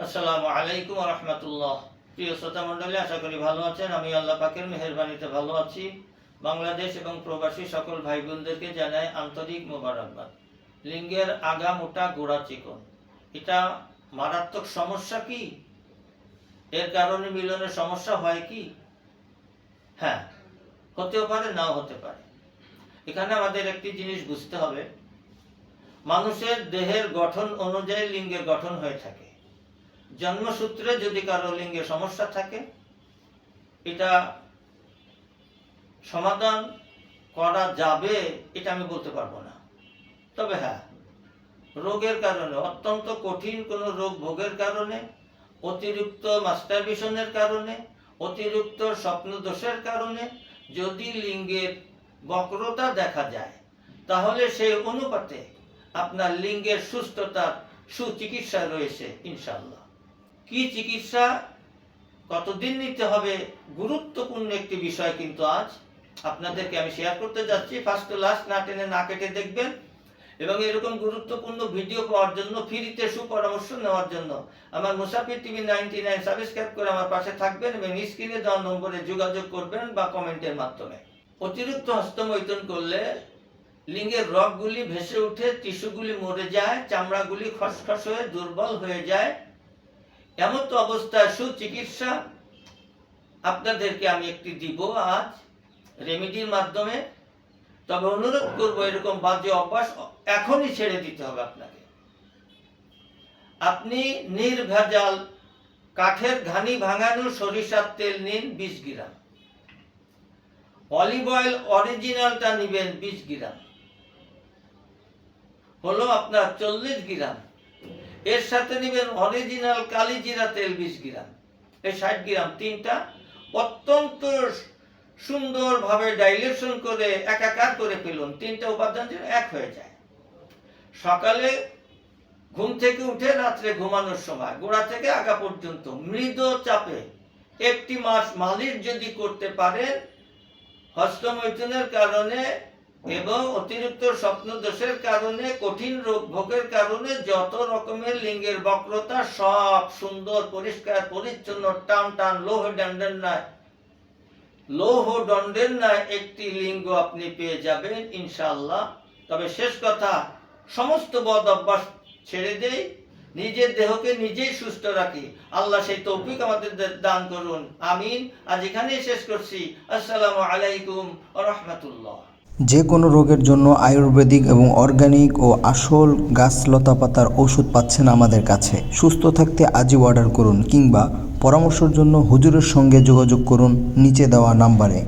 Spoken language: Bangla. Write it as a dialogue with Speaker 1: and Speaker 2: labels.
Speaker 1: আসসালামু আলাইকুম ওয়া রাহমাতুল্লাহ। প্রিয় শ্রোতা মণ্ডলী, আশা করি ভালো আছেন। আমি আল্লাহ পাকের মেহেরবানিতে ভালো আছি। বাংলাদেশ এবং প্রবাসী সকল ভাই বোনদেরকে জানাই আন্তরিক মোবারকবাদ। লিঙ্গের আগা মোটা গোড়া চিকন, এটা মারাত্মক সমস্যা কি? এর কারণে মিলনের সমস্যা হয় কি? হ্যাঁ, হতেও পারে, নাও হতে পারে। এখানে আমাদের একটি জিনিস বুঝতে হবে, মানুষের দেহের গঠন অনুযায়ী লিঙ্গের গঠন হয়ে থাকে। জন্মসূত্রে যদি কারো লিঙ্গে সমস্যা থাকে, এটা সমাধান করা যাবে এটা আমি বলতে পারবো না। তবে হ্যাঁ, রোগের কারণে, অত্যন্ত কঠিন কোনো রোগ ভোগের কারণে, অতিরিক্ত মাস্টারবেশনের কারণে, অতিরিক্ত স্বপ্নদোষের কারণে যদি লিঙ্গের বক্রতা দেখা যায়, তাহলে সেই অনুপাতে আপনার লিঙ্গের সুস্থতার সুচিকিৎসা রয়েছে ইনশাআল্লাহ। কি চিকিৎসা, কতদিন নিতে হবে, গুরুত্বপূর্ণ একটি বিষয় কিন্তু আজ আপনাদেরকে আমি শেয়ার করতে যাচ্ছি। ফার্স্ট টু লাস্ট না টেনে না কেটে দেখবেন, এবং এরকম গুরুত্বপূর্ণ ভিডিও পাওয়ার জন্য, ফ্রিতে সুপরামর্শ নেওয়ার জন্য আমার মুসাফির টিভি 99 সাবস্ক্রাইব করে আমার পাশে থাকবেন এবং স্ক্রিনে দেওয়া নম্বরে যোগাযোগ করবেন বা কমেন্টের মাধ্যমে। অতিরিক্ত হস্তমৈথুন করলে লিঙ্গের রগগুলি ভেসে উঠে, টিস্যুগুলি মরে যায়, চামড়াগুলি খসখস হয়ে দুর্বল হয়ে যায়। এমন তো অবস্থায় সুচিকিৎসা আপনাদেরকে আমি একটি দিব আজ রেমিডির মাধ্যমে। তবে অনুরোধ করবো, এরকম বাজে অভ্যাস এখনই ছেড়ে দিতে হবে আপনাকে। আপনি নির্ভেজাল কাঠের ঘানি ভাঙানো সরিষার তেল নিন 20 গ্রাম, অলিভ অয়েল অরিজিনালটা নিবেন 20 গ্রাম, হলো আপনার 40 গ্রাম। এর সাথে নেবেন অরিজিনাল কালিজিরা তেল 20 গ্রাম, এই 60 গ্রাম। তিনটা অত্যন্ত সুন্দরভাবে ডাইলেশন করে একাকার করে ফেলুন। তিনটা উপাদান এক হয়ে যায়। সকালে ঘুম থেকে উঠে রাত্রে ঘুমানোর সময় গোড়া থেকে আগা পর্যন্ত মৃদু চাপে 1 মাস মালিশ যদি করতে পারেন, হস্তমৈথুনের কারণে এবং অতিরিক্ত স্বপ্নদোষের কারণে, কঠিন রোগ ভোগের কারণে যত রকমের লিঙ্গের বক্রতা, সব সুন্দর পরিষ্কার পরিচ্ছন্ন টান টান লৌহ দণ্ডের ন্যায় একটি লিঙ্গ আপনি পেয়ে যাবেন ইনশাআল্লাহ। তবে শেষ কথা, সমস্ত বদ অভ্যাস ছেড়ে দেই, নিজের দেহকে নিজেই সুস্থ রাখি। আল্লাহ সেই তৌফিক আমাদের দান করুন, আমিন। আজ এখানেই শেষ করছি। আসসালামু আলাইকুম ওয়া রাহমাতুল্লাহ।
Speaker 2: যে কোনো রোগের জন্য আয়ুর্বেদিক এবং অর্গানিক ও আসল গাছ লতাপাতার ওষুধ পাচ্ছেন আমাদের কাছে। সুস্থ থাকতে আজই অর্ডার করুন, কিংবা পরামর্শের জন্য হুজুরের সঙ্গে যোগাযোগ করুন নিচে দেওয়া নাম্বারে।